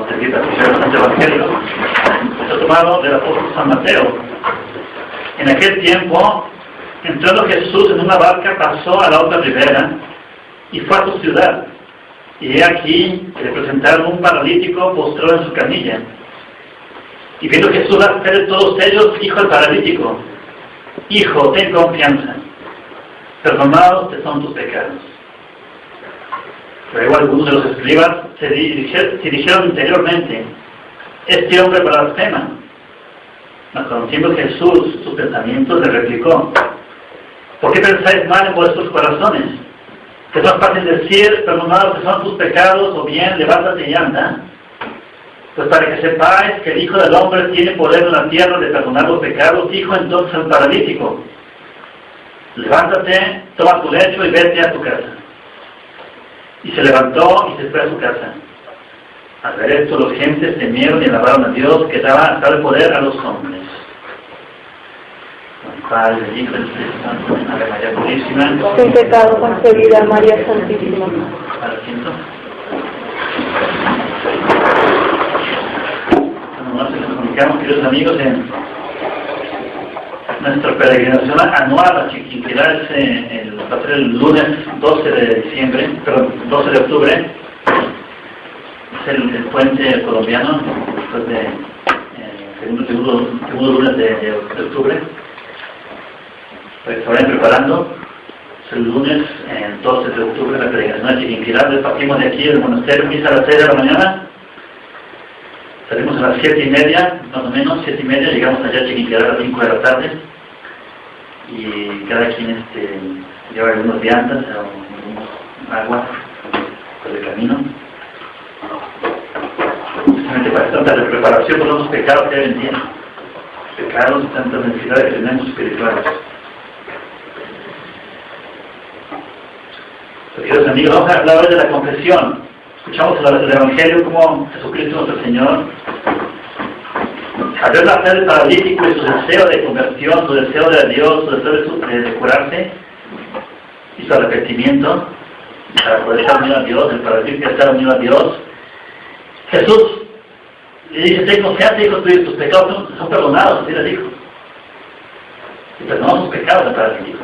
como te dice el Evangelio, está tomado del apóstol San Mateo. En aquel tiempo, entrando Jesús en una barca, pasó a la otra ribera y fue a su ciudad. Y he aquí que le presentaron un paralítico postrado en su camilla. Y viendo Jesús la fe de todos ellos, dijo al paralítico: Hijo, ten confianza, perdonados te son tus pecados. Luego algunos de los escribas se dirigieron interiormente: este hombre blasfema. Mas conociendo Jesús sus pensamientos, le replicó: ¿por qué pensáis mal en vuestros corazones? ¿Que es más fácil decir, perdonados que son tus pecados, o bien, levántate y anda? Pues para que sepáis que el Hijo del Hombre tiene poder en la tierra de perdonar los pecados, dijo entonces al paralítico: levántate, toma tu lecho y vete a tu casa. Y se levantó y se fue a su casa. Al ver esto, los gentes temieron y alabaron a Dios, que daba tal poder a los hombres. Padre, el Hijo y el Espíritu Santo. Ave María Purísima. Sin pecado concebida, María Santísima. Para el asiento. Nos comunicamos, queridos amigos, en nuestra peregrinación anual a Chiquinquirá. Va a ser el lunes 12 de octubre. Es el puente colombiano, después de segundo lunes de octubre. Pues se vayan preparando. Es el lunes 12 de octubre la peregrinación a Chiquinquirá. Partimos de aquí del monasterio, misa a las 6 de la mañana. Salimos a las 7:30, más o menos, 7:30, llegamos allá a Chiquinquirá a las 5 de la tarde. Y cada quien lleva algunos viandas, agua por el camino. Justamente para tanta preparación por los pecados que hay en día. Pecados y tantas necesidades que tenemos espirituales. Queridos amigos, vamos a hablar hoy de la confesión. Escuchamos el Evangelio como Jesucristo nuestro Señor, al ver la fe del paralítico y su deseo de conversión, su deseo de Dios, su deseo de curarse y su arrepentimiento para poder estar unido a Dios, el paralítico estar unido a Dios, Jesús le dice: ten confianza, hijo tuyo, tus pecados son perdonados, así le dijo. Y perdonó sus pecados al paralítico.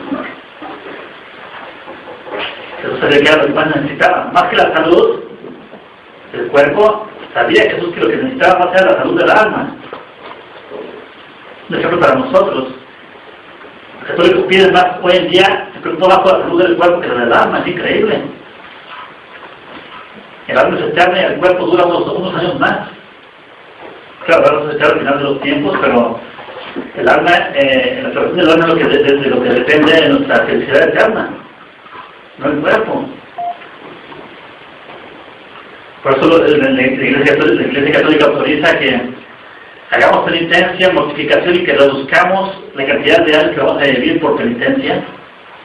Jesús sabía que era lo que más necesitaba, más que la salud del cuerpo. Sabía Jesús que lo que necesitaba más era la salud del alma. Un ejemplo para nosotros. Los católicos piden más hoy en día, se preocupa más por la salud del cuerpo que la del alma. Es increíble. El alma es eterna y el cuerpo dura unos años más. Claro, vamos a estar al final de los tiempos, pero el alma, la salud del alma es lo que depende de nuestra felicidad eterna, no el cuerpo. Por eso la Iglesia Católica autoriza que hagamos penitencia, mortificación y que reduzcamos la cantidad de años que vamos a vivir por penitencia,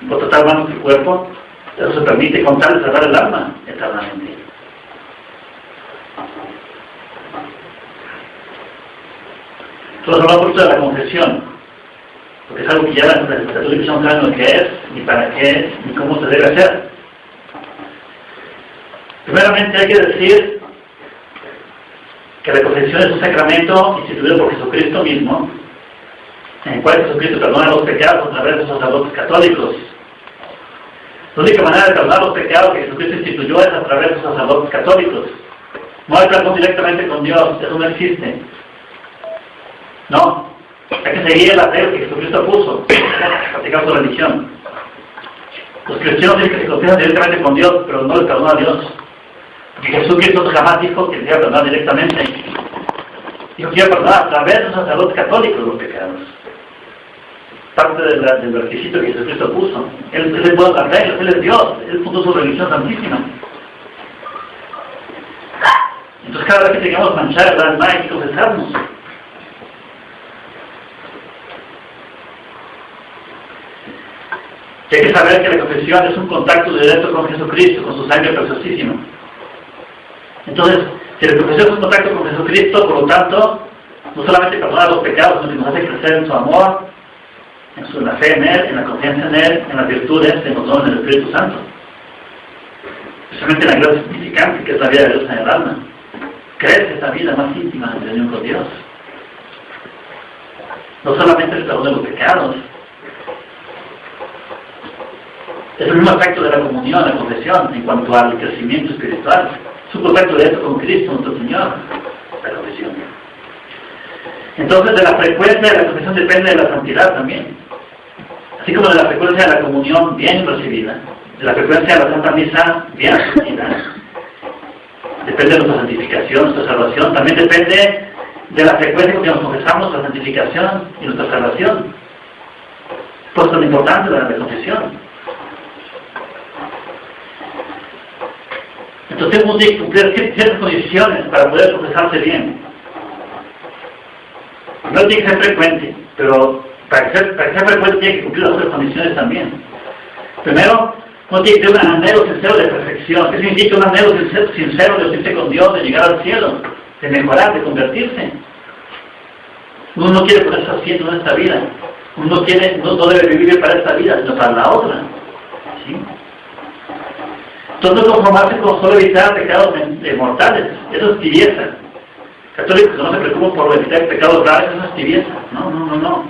por tratar mal nuestro cuerpo. Eso se permite con tal de salvar el alma eternamente. Entonces hablamos de la confesión, porque es algo que ya los católicos no saben lo que es, ni para qué, ni cómo se debe hacer. Primeramente hay que decir que la confesión es un sacramento instituido por Jesucristo mismo, en el cual Jesucristo perdona los pecados a través de los sacerdotes católicos. La única manera de perdonar los pecados que Jesucristo instituyó es a través de los sacerdotes católicos. No hay perdón directamente con Dios, eso no existe. No, hay que seguir el apego que Jesucristo puso, practicar su religión. Los cristianos dicen que se confiesan directamente con Dios, pero no les perdona a Dios. Porque Jesucristo jamás dijo que se iba a perdonar directamente. Dijo que iba a perdonar a través de los sacerdotes católicos los pecados. Parte del requisito que Jesucristo puso. Él es bueno las reglas, Él es Dios, Él puso su religión santísima. Entonces cada vez que tengamos manchar el alma hay que confesarnos. Y hay que saber que la confesión es un contacto directo con Jesucristo, con su sangre preciosísima. Entonces, si la confesión es un contacto con Jesucristo, por lo tanto, no solamente perdona los pecados, sino que nos hace crecer en su amor, en la fe en Él, en la confianza en Él, en las virtudes, en los dones del Espíritu Santo. Especialmente en la gracia santificante, que es la vida de Dios en el alma. crece esta vida más íntima de unión con Dios. No solamente el perdón de los pecados, es el mismo aspecto de la comunión, la confesión, en cuanto al crecimiento espiritual. Es un contacto directo con Cristo, nuestro Señor, la confesión. Entonces, de la frecuencia de la confesión depende de la santidad también. Así como de la frecuencia de la comunión bien recibida, de la frecuencia de la Santa Misa bien asistida, depende de nuestra santificación, nuestra salvación. También depende de la frecuencia con que nos confesamos nuestra santificación y nuestra salvación. Por eso es lo importante de la confesión. Entonces uno tiene que cumplir ciertas condiciones para poder confesarse bien. No tiene que ser frecuente, pero para que sea frecuente tiene que cumplir las otras condiciones también. Primero, uno tiene que tener un anhelo sincero de perfección. ¿Qué significa un anhelo sincero de unirse con Dios, de llegar al cielo, de mejorar, de convertirse? Uno no quiere ponerse haciendo en esta vida. Uno no debe vivir para esta vida, sino para la otra. ¿Sí? Entonces no conformarse con solo evitar pecados mortales. Eso es tibieza. Católicos que no se preocupan por evitar pecados graves, eso es tibieza. No.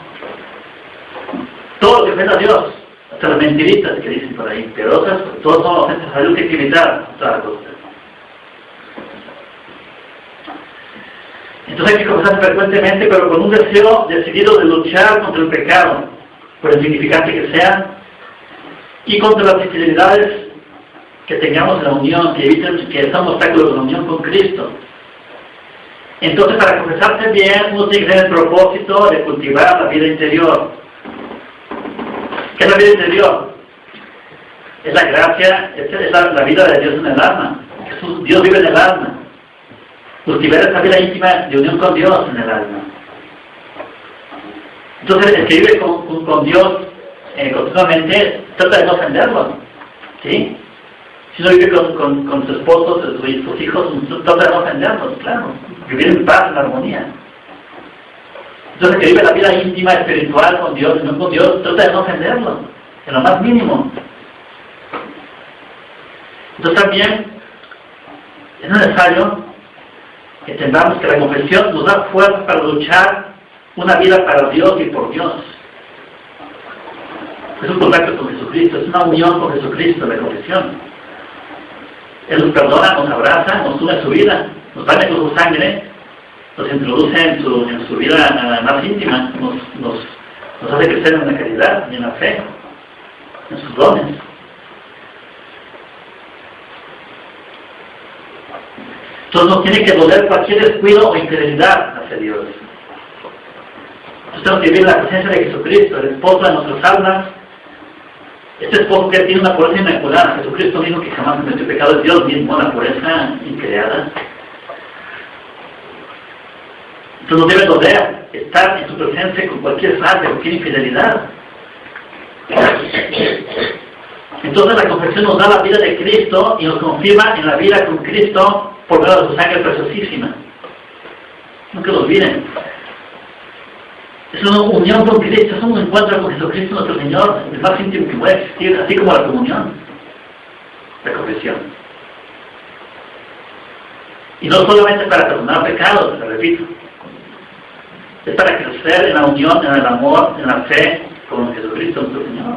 Todo lo que ofende a Dios, hasta las mentiritas que dicen por ahí, piadosas, todos son ofensas a Dios que hay que evitar todas las cosas. Entonces hay que confesar frecuentemente, pero con un deseo decidido de luchar contra el pecado, por insignificante que sea, y contra las infidelidades que tengamos en la unión, que eviten que sea un obstáculo de la unión con Cristo. Entonces, para confesarse bien, uno tiene que tener el propósito de cultivar la vida interior. ¿Qué es la vida interior? Es la gracia, es la vida de Dios en el alma. Dios vive en el alma. Cultivar esa vida íntima de unión con Dios en el alma. Entonces, el que vive con Dios continuamente trata de no ofenderlo. ¿Sí? Si uno vive con su esposo, sus hijos, trata de no ofenderlos, claro. Vivir en paz, en armonía. Entonces, el que vive la vida íntima, espiritual con Dios, no con Dios, trata de no ofenderlo, en lo más mínimo. Entonces también es necesario que entendamos que la confesión nos da fuerza para luchar una vida para Dios y por Dios. Es un contacto con Jesucristo, es una unión con Jesucristo, la confesión. Él nos perdona, nos abraza, nos une a su vida, nos baña con su sangre, nos introduce en su vida más íntima, nos hace crecer en la caridad y en la fe, en sus dones. Entonces nos tiene que doler cualquier descuido o infidelidad hacia Dios. Entonces tenemos que vivir en la presencia de Jesucristo, el esposo de nuestras almas. Este esposo que tiene una pureza inmaculada. Jesucristo mismo, que jamás cometió pecado, es Dios mismo, la pureza increada. Entonces nos debe doler estar en su presencia con cualquier falta, cualquier infidelidad. Entonces la confesión nos da la vida de Cristo y nos confirma en la vida con Cristo por medio de su sangre preciosísima. Nunca lo olviden. Es una unión con Cristo, es un encuentro con Jesucristo nuestro Señor, el más íntimo que puede existir, así como la comunión, la confesión. Y no solamente para perdonar pecados, lo repito, es para crecer en la unión, en el amor, en la fe con Jesucristo nuestro Señor.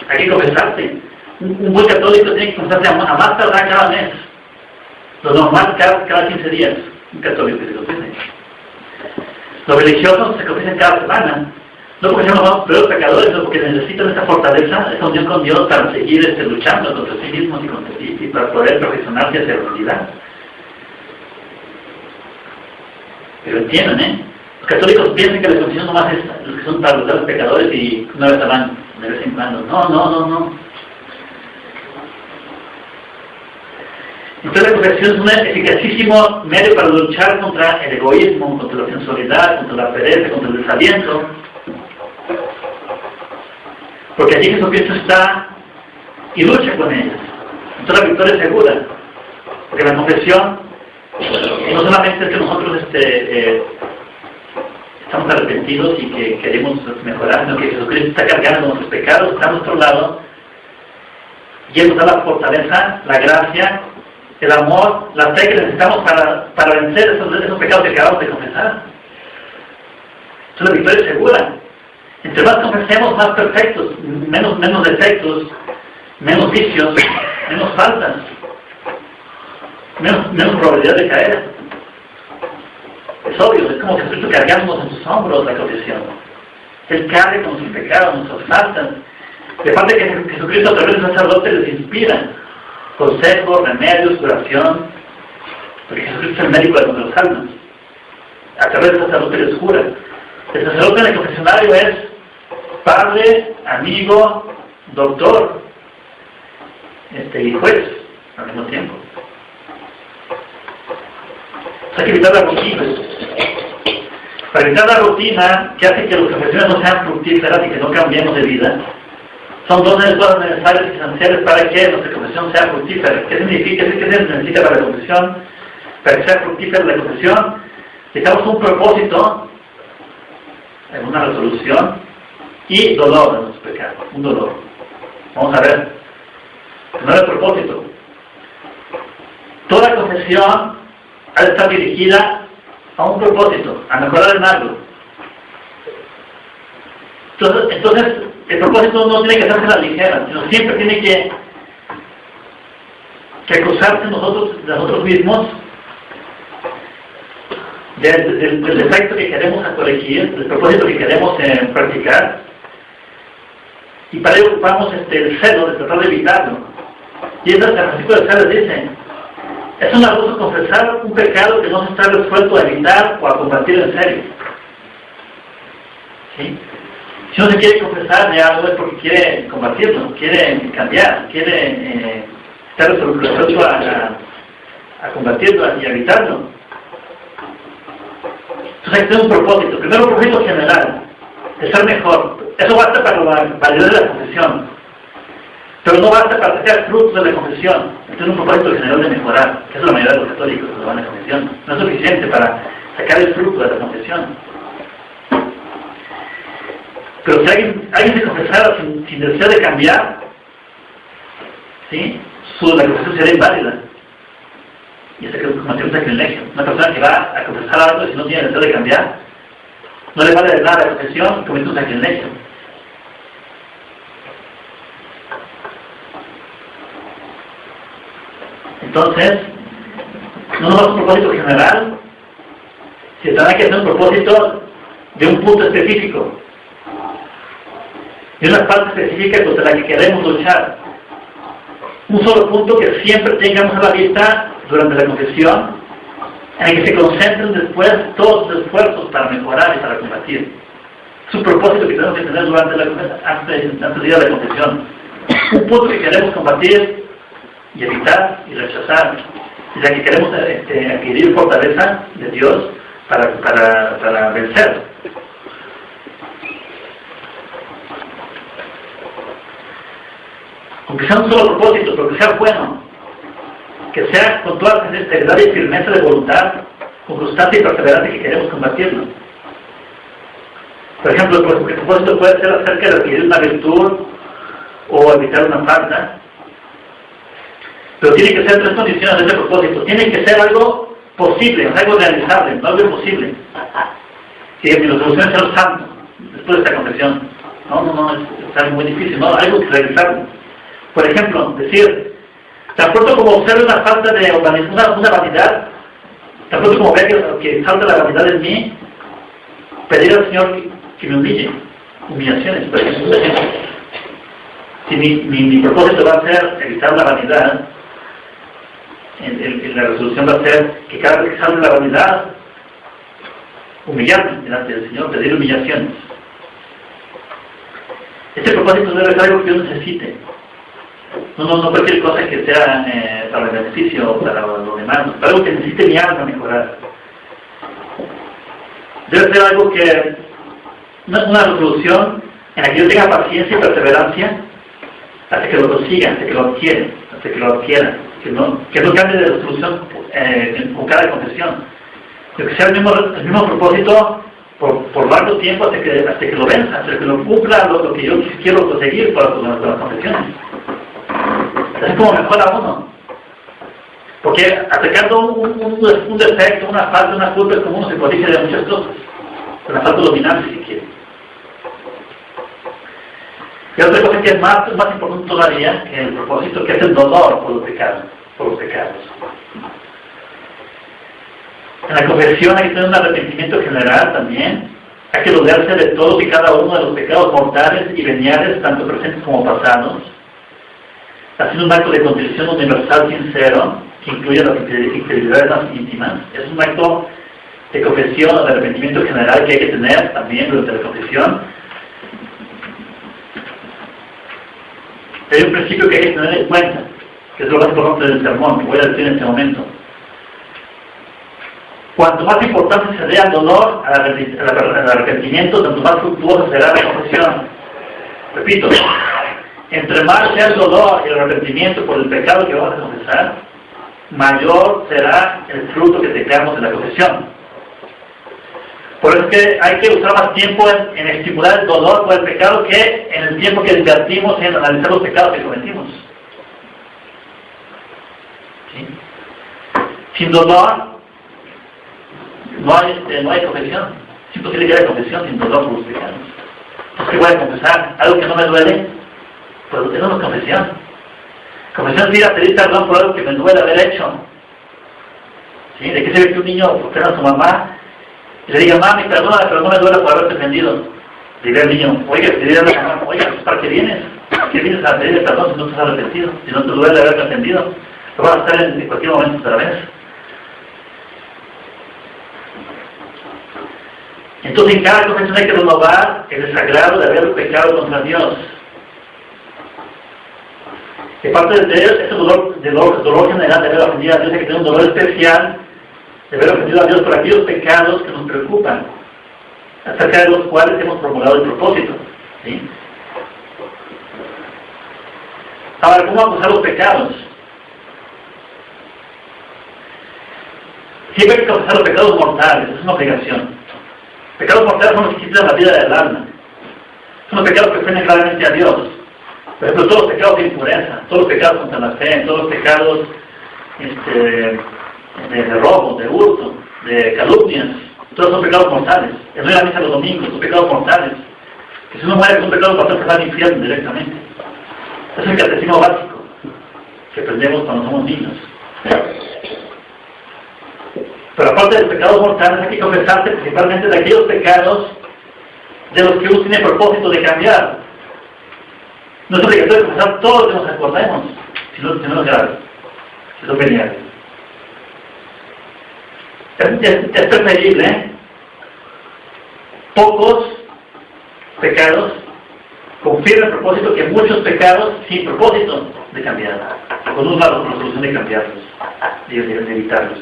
Hay que confesarse. Un buen católico tiene que confesarse a más tardar cada mes. Lo normal cada 15 días. Un católico que se confiese. Los religiosos se confiesan cada semana. No porque sean los peores pecadores, sino porque necesitan esa fortaleza, esa unión con Dios para seguir luchando contra sí mismos y contra sí, y para poder perfeccionarse hacia la realidad. Pero entienden, los católicos piensan que la confesión nomás es los que son para los pecadores y una vez al año, de vez en cuando. No. Entonces la confesión es un eficacísimo medio para luchar contra el egoísmo, contra la sensualidad, contra la pereza, contra el desaliento. Porque allí Jesucristo está y lucha con ellos. Entonces la victoria es segura. Porque la confesión no solamente es que nosotros estamos arrepentidos y que queremos mejorar, sino que Jesucristo está cargando nuestros pecados, está a nuestro lado, y Él nos da la fortaleza, la gracia el amor, la fe que necesitamos para vencer esos pecados que acabamos de confesar. Entonces la victoria es segura. Entre más confesemos, más perfectos, menos defectos, menos vicios, menos faltas, menos probabilidad de caer. Es obvio, es como Jesucristo cargamos en sus hombros la confesión. Él carga con sus pecados, nuestras faltas. De parte que Jesucristo a través del sacerdote les inspira consejos, remedios, curación, porque Jesucristo es el médico de nuestras almas. A través del sacerdote les jura. El sacerdote en el confesionario es padre, amigo, doctor, y juez al mismo tiempo. Hay que evitar la rutina. Para evitar la rutina que hace que las confesiones no sean fructíferas y que no cambiemos de vida, son dos cosas necesarias y esenciales para que nuestra confesión sea fructífera. ¿Qué significa? ¿Qué se necesita para la confesión? Para que sea fructífera la confesión, necesitamos un propósito, una resolución y dolor de nuestros pecados. Un dolor. Vamos a ver. Primero el propósito. Toda confesión ha de estar dirigida a un propósito, a mejorar en algo. Entonces el propósito no tiene que hacerse a la ligera, sino siempre tiene que acusarse nosotros mismos del defecto que queremos corregir, del propósito que queremos practicar, y para ello ocupamos el celo de tratar de evitarlo. Y el versículo de Sales dice: es un abuso confesar un pecado que no se está resuelto a evitar o a combatir en serio. ¿Sí? Si uno se quiere confesar de algo es porque quiere combatirlo, quiere cambiar, quiere estar resuelto a combatirlo y a evitarlo. Entonces hay que tener un propósito. Primero, un propósito general, de ser mejor. Eso basta para la validez de la confesión. Pero no basta para sacar frutos de la confesión. Entonces un propósito general de mejorar, que es la mayoría de los católicos que van a la confesión. No es suficiente para sacar el fruto de la confesión. Pero si alguien se confesara sin deseo de cambiar, ¿sí? La confesión sería inválida. Y se cometió un sacrilegio. Una persona que va a confesar algo y si no tiene deseo de cambiar, no le vale de nada la confesión y comete un sacrilegio. Entonces, no es un propósito general, se tendrá que hacer un propósito de un punto específico, de una parte específica contra la que queremos luchar. Un solo punto que siempre tengamos a la vista durante la confesión, en el que se concentren después todos los esfuerzos para mejorar y para combatir. Es un propósito que tenemos que tener durante la confesión, antes de ir a la confesión. Un punto que queremos combatir y evitar y rechazar, y la que queremos adquirir fortaleza de Dios para vencer. Aunque sea un solo propósito, pero que sea bueno, que sea con toda la sinceridad y firmeza de voluntad, con constancia y perseverancia que queremos combatirlo. Por ejemplo, el propósito puede ser acerca de adquirir una virtud o evitar una falta, pero tiene que ser tres condiciones de ese propósito. Tiene que ser algo posible, algo realizable, no algo imposible. Que mi resolución sea el santo, después de esta confesión. No, es algo muy difícil, no, algo realizable. Por ejemplo, decir, tan pronto como observe una falta de una vanidad, tan pronto como vea que falta la vanidad en mí, pedir al Señor que me humille, humillaciones, por ejemplo. Si mi propósito va a ser evitar la vanidad, la resolución va a ser que cada vez que salga la vanidad, humillarme delante del Señor, pedir humillaciones. Este propósito debe ser algo que yo necesite. No cualquier cosa que sea para el beneficio o para los demás, para algo que necesite mi alma mejorar. Debe ser algo que, una resolución en la que yo tenga paciencia y perseverancia hasta que lo consiga, hasta que lo adquiera, que no cambie de resolución con cada confesión. Pero que sea el mismo propósito por largo tiempo hasta que lo venza, hasta que lo cumpla lo que yo quiero conseguir por las confesiones. Así como mejora uno. Porque atacando un defecto, una falta, una culpa es como uno se corrige de muchas cosas. Una falta de dominancia, si quiere. Y otra cosa que es más importante todavía que el propósito, que es el dolor por los pecados. En la confesión hay que tener un arrepentimiento general también. Hay que dolerse de todos y cada uno de los pecados mortales y veniales, tanto presentes como pasados, haciendo un acto de contrición universal sincero, que incluye las integridades más íntimas. Es un acto de confesión o de arrepentimiento general que hay que tener también durante la confesión. Hay un principio que hay que tener en cuenta, que es lo más importante del sermón, que voy a decir en este momento. Cuanto más importante se dé al dolor, al arrepentimiento, tanto más fructuosa será la confesión. Repito, entre más sea el dolor y el arrepentimiento por el pecado que vamos a confesar, mayor será el fruto que tengamos en la confesión. Por eso es que hay que usar más tiempo en estimular el dolor por el pecado que en el tiempo que invertimos en analizar los pecados que cometimos. ¿Sí? Sin dolor no hay confesión. Es imposible que haya confesión sin dolor por los pecados. Entonces, ¿qué voy a confesar? ¿Algo que no me duele? Pues eso no es confesión. Confesión es ir a pedir perdón por algo que me duele haber hecho. ¿Sí? ¿De qué se ve que un niño ofenda a su mamá y le diga, mami, perdóname, pero no me duele por haberte ofendido? Le diga al niño, oiga, te diré a la mamá, oiga, pues ¿para qué vienes? ¿Para qué vienes a pedir perdón si no te has arrepentido? Si no te duele haberte ofendido, lo vas a hacer en cualquier momento otra vez. Entonces, en cada confesión hay que renovar el desagrado de haber pecado contra Dios. Que parte de ese dolor general de haber ofendido a Dios, hay que tener un dolor especial de haber ofendido a Dios por aquellos pecados que nos preocupan, acerca de los cuales hemos formulado el propósito. ¿Sí? Ahora, ¿cómo acusar los pecados? Siempre hay que confesar los pecados mortales, es una obligación. Pecados mortales son los que quitan la vida del alma. Son los pecados que ofenden claramente a Dios. Por ejemplo, todos los pecados de impureza, todos los pecados contra la fe, todos los pecados de robo, de hurto, de calumnias, todos son pecados mortales. El no ir a misa los domingos, son pecados mortales. Que si uno muere con un pecado mortal se va al infierno directamente. Es el catecismo básico que aprendemos cuando somos niños. Pero aparte de los pecados mortales, hay que confesarse principalmente de aquellos pecados de los que uno tiene propósito de cambiar. No es obligatorio confesar todo lo que nos acordemos, si no es grave, si es venial. Es preferible pocos pecados con firme propósito que muchos pecados sin propósito de cambiar, con una solución de cambiarlos, de evitarlos.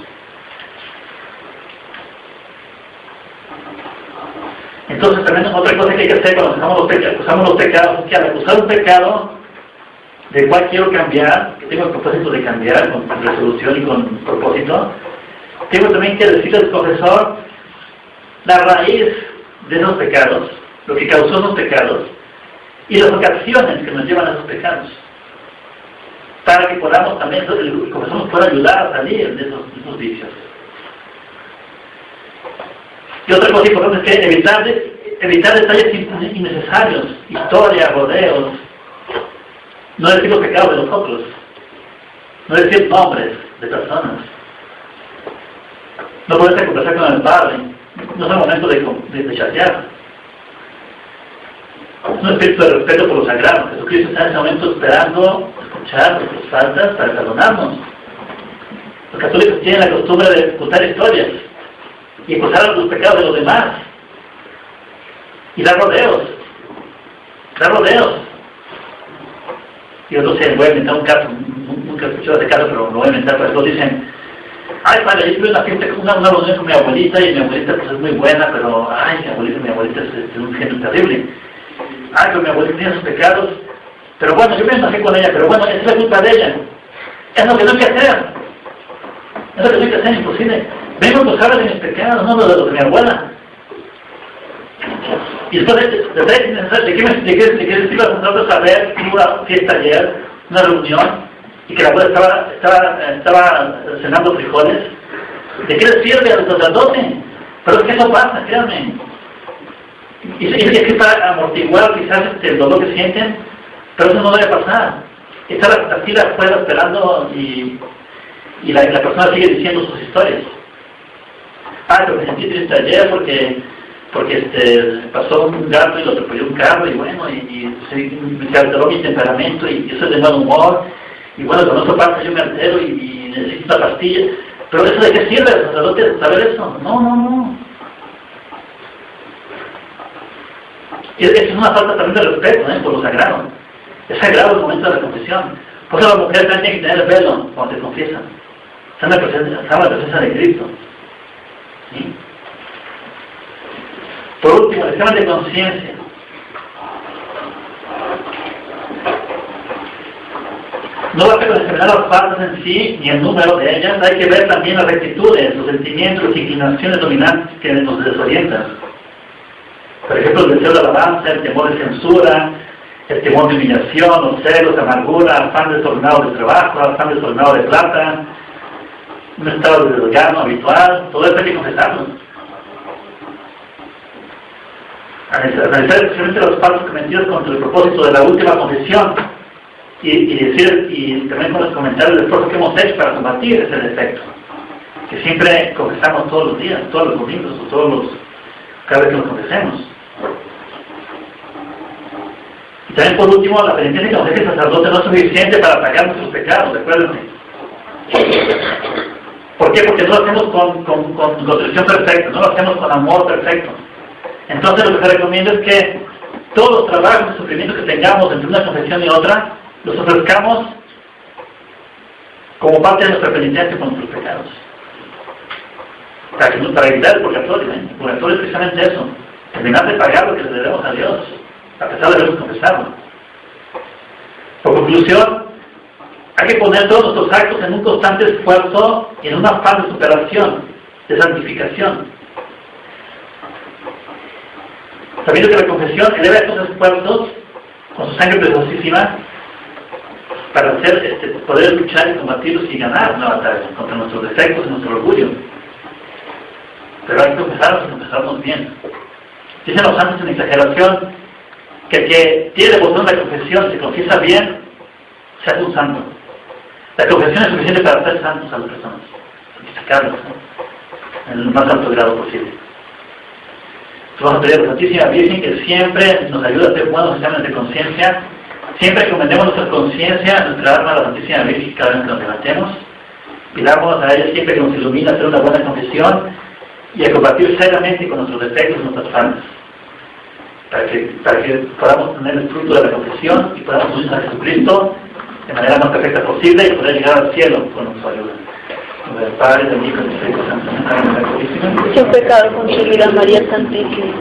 Entonces también otra cosa que hay que hacer cuando acusamos los pecados es que al acusar un pecado del cual quiero cambiar, que tengo el propósito de cambiar con resolución y con propósito, tengo también que decirle al confesor la raíz de esos pecados, lo que causó esos pecados y las ocasiones que nos llevan a esos pecados, para que podamos también, el confesor nos pueda ayudar a salir de esos vicios. Y otra cosa importante es que evitar detalles innecesarios, historias, rodeos, no decir los pecados de los otros, no decir nombres de personas, no poderse conversar con el Padre, no es el momento de chatear. Es un espíritu de respeto por lo sagrado. Jesucristo está en ese momento esperando escuchar nuestras faltas para perdonarnos. Los católicos tienen la costumbre de contar historias y acusar los pecados de los demás y dar rodeos. Y no sé, voy a inventar un caso, nunca he escuchado ese caso, pero lo voy a inventar. Por ejemplo, dicen, ay padre, yo tuve una fiesta, una reunión con mi abuelita, y mi abuelita pues es muy buena, pero ay, mi abuelita es un genio terrible. Ay, pero mi abuelita tiene sus pecados, pero bueno, yo me enojé con ella, pero bueno, es la culpa de ella. Es lo que no hay que hacer. Es lo que no hay que hacer, imposible. Vengo a acusar de mis pecados, no de los de mi abuela. Y después ¿de qué sirve a nosotros saber que hubo una fiesta ayer, una reunión, y que la abuela estaba cenando frijoles, ¿de qué les sirve al sacerdote? Pero es que eso pasa, créanme. Y es que para amortiguar quizás el dolor que sienten, pero eso no debe pasar. Está la fila afuera esperando y la persona sigue diciendo sus historias. Pero me sentí triste ayer porque pasó un gato y lo atropelló un carro y bueno, se alteró mi temperamento y eso es de mal humor. Y bueno, con eso pasa, yo me altero y necesito una pastilla. Pero ¿eso de qué sirve, sacerdote, saber eso? No. Es una falta también de respeto, por lo sagrado. Es sagrado el momento de la confesión. Por eso la mujer también tiene que tener el velo cuando se confiesa. Está en la presencia de Cristo. ¿Sí? Por último, el examen de conciencia. No basta con examinar las partes en sí, ni el número de ellas, hay que ver también las actitudes, los sentimientos, las inclinaciones dominantes que nos desorientan. Por ejemplo, el deseo de alabanza, el temor de censura, el temor de humillación, los celos, la amargura, afán desordenado de trabajo, afán desordenado de plata, un estado de desgano habitual, todo esto hay que confesarlo. Analizar especialmente los falsos cometidos contra el propósito de la última confesión y también con los comentarios del esfuerzo que hemos hecho para combatir ese defecto, que siempre confesamos todos los días, todos los domingos o cada vez que nos confesemos. Y también por último, la penitencia que nos deja el sacerdote no es suficiente para pagar nuestros pecados, recuérdense. ¿Por qué? Porque no lo hacemos con contrición perfecta, no lo hacemos con amor perfecto. Entonces lo que se recomienda es que todos los trabajos y sufrimientos que tengamos entre una confesión y otra, los ofrezcamos como parte de nuestra penitencia con nuestros pecados. Para evitar el purgatorio. El purgatorio es precisamente eso, terminar de pagar lo que le debemos a Dios, a pesar de habernos confesado. Por conclusión, hay que poner todos nuestros actos en un constante esfuerzo y en un afán de superación, de santificación. Sabiendo que la confesión eleva estos esfuerzos con su sangre preciosísima para poder luchar y combatirlos y ganar una batalla contra nuestros defectos y nuestro orgullo. Pero hay que confesarnos bien. Dicen los santos en exageración que el que tiene devoción a la confesión, se confiesa bien, se hace un santo. La confesión es suficiente para hacer santos a las personas, santificarlos, en el más alto grado posible. Vamos a pedir a la Santísima Virgen que siempre nos ayude a hacer buenos exámenes de conciencia, siempre encomendemos nuestra conciencia, nuestra alma a la Santísima Virgen cada vez que nos levantemos, pidámonos a ella siempre que nos ilumine a hacer una buena confesión y a combatir seriamente con nuestros defectos y nuestras faltas, para que podamos tener el fruto de la confesión y podamos unirnos a Jesucristo de manera más perfecta posible y poder llegar al cielo con su ayuda. Del Padre, del Hijo y del Espíritu Santo. Sin pecado concebida María Santísima.